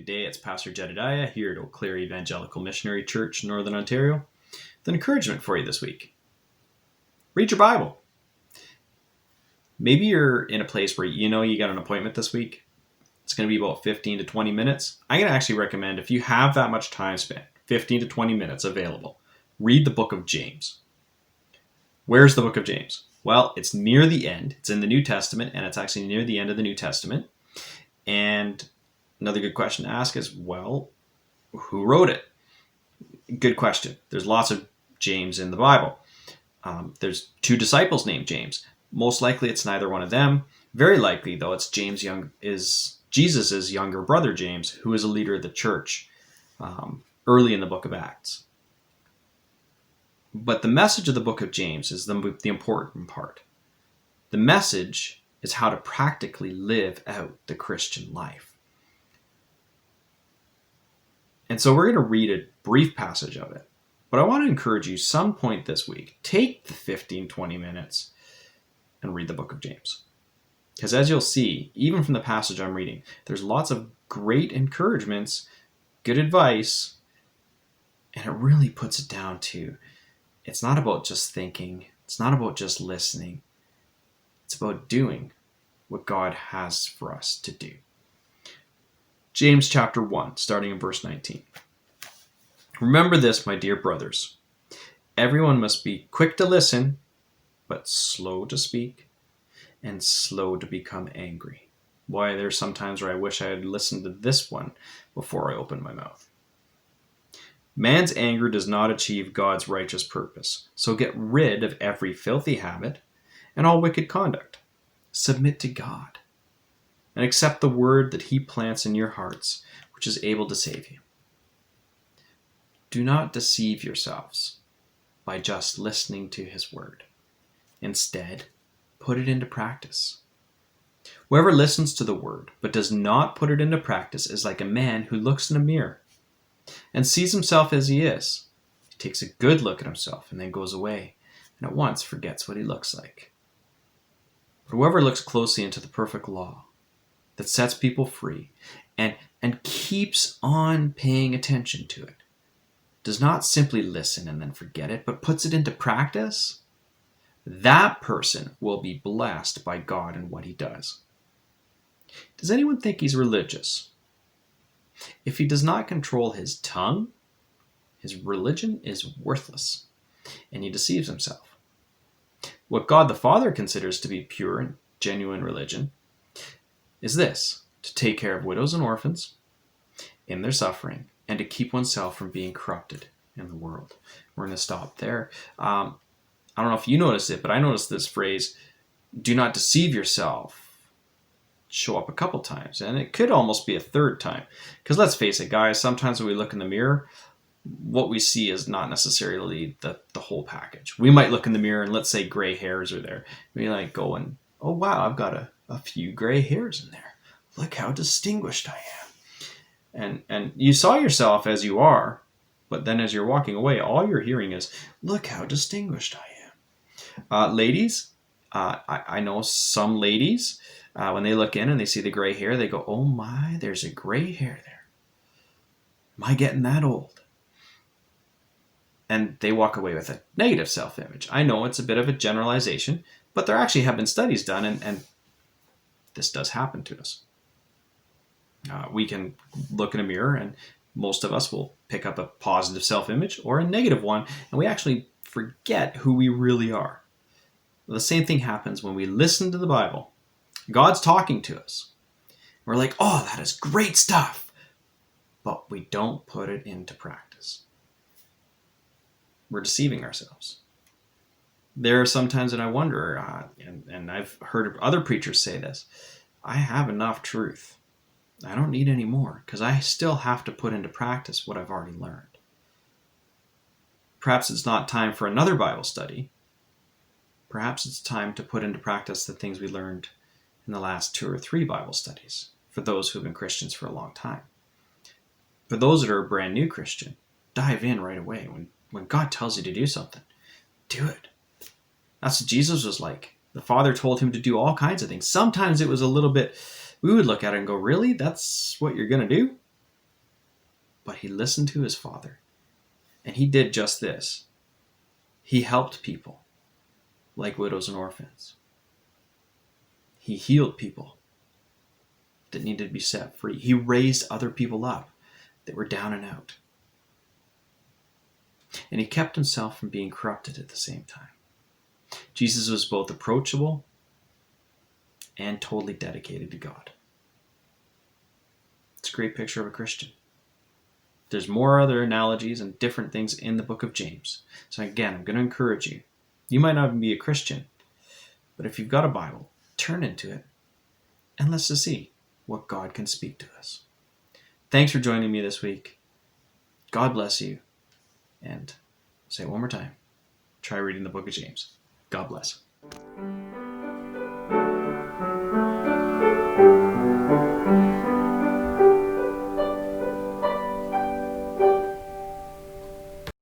Good day, it's Pastor Jedediah here at Eau Claire Evangelical Missionary Church, Northern Ontario. With an encouragement for you this week. Read your Bible. Maybe you're in a place where you know you got an appointment this week. It's going to be about 15 to 20 minutes. I'm going to actually recommend, if you have that much time spent, 15 to 20 minutes available, read the book of James. Where's the book of James? Well, it's near the end. It's in the New Testament, and it's actually near the end of the New Testament. And another good question to ask is, well, who wrote it? Good question. There's lots of James in the Bible. There's two disciples named James. Most likely it's neither one of them. Very likely, though, it's Jesus' younger brother James, who is a leader of the church early in the book of Acts. But the message of the book of James is the important part. The message is how to practically live out the Christian life. And so we're going to read a brief passage of it. But I want to encourage you some point this week, take the 15, 20 minutes and read the book of James. Because as you'll see, even from the passage I'm reading, there's lots of great encouragements, good advice, and it really puts it down to, it's not about just thinking, it's not about just listening, it's about doing what God has for us to do. James chapter 1, starting in verse 19. Remember this, my dear brothers. Everyone must be quick to listen, but slow to speak, and slow to become angry. Boy, there's some times where I wish I had listened to this one before I opened my mouth. Man's anger does not achieve God's righteous purpose, so get rid of every filthy habit and all wicked conduct. Submit to God, and accept the word that he plants in your hearts, which is able to save you. Do not deceive yourselves by just listening to his word. Instead, put it into practice. Whoever listens to the word but does not put it into practice is like a man who looks in a mirror and sees himself as he is. He takes a good look at himself and then goes away and at once forgets what he looks like. But whoever looks closely into the perfect law that sets people free and keeps on paying attention to it, does not simply listen and then forget it, but puts it into practice, that person will be blessed by God in what he does. Does anyone think he's religious? If he does not control his tongue, his religion is worthless, and he deceives himself. What God the Father considers to be pure and genuine religion is this: to take care of widows and orphans in their suffering, and to keep oneself from being corrupted in the world. We're going to stop there. I don't know if you noticed it, but I noticed this phrase, do not deceive yourself, show up a couple times. And it could almost be a third time. Because let's face it, guys, sometimes when we look in the mirror, what we see is not necessarily the whole package. We might look in the mirror and let's say gray hairs are there. We like go and, oh wow, I've got a few gray hairs in there. Look how distinguished I am. And you saw yourself as you are, but then as you're walking away, all you're hearing is, look how distinguished I am. Ladies, I know some ladies, when they look in and they see the gray hair, they go, oh my, there's a gray hair there. Am I getting that old? And they walk away with a negative self-image. I know it's a bit of a generalization, but there actually have been studies done, and this does happen to us. We can look in a mirror and most of us will pick up a positive self-image or a negative one, and we actually forget who we really are. The same thing happens when we listen to the Bible. God's talking to us. We're like, oh, that is great stuff. But we don't put it into practice. We're deceiving ourselves. There are some times that I wonder, and I've heard other preachers say this, I have enough truth. I don't need any more because I still have to put into practice what I've already learned. Perhaps it's not time for another Bible study. Perhaps it's time to put into practice the things we learned in the last 2 or 3 Bible studies for those who have been Christians for a long time. For those that are a brand new Christian, dive in right away. When God tells you to do something, do it. That's what Jesus was like. The Father told him to do all kinds of things. Sometimes it was a little bit, we would look at it and go, really? That's what you're going to do? but he listened to his Father. And he did just this. He helped people like widows and orphans. He healed people that needed to be set free. He raised other people up that were down and out. And he kept himself from being corrupted at the same time. Jesus was both approachable and totally dedicated to God. It's a great picture of a Christian. There's more other analogies and different things in the book of James. So again, I'm going to encourage you. You might not even be a Christian, but if you've got a Bible, turn into it and let's just see what God can speak to us. Thanks for joining me this week. God bless you. And say it one more time. Try reading the book of James. God bless.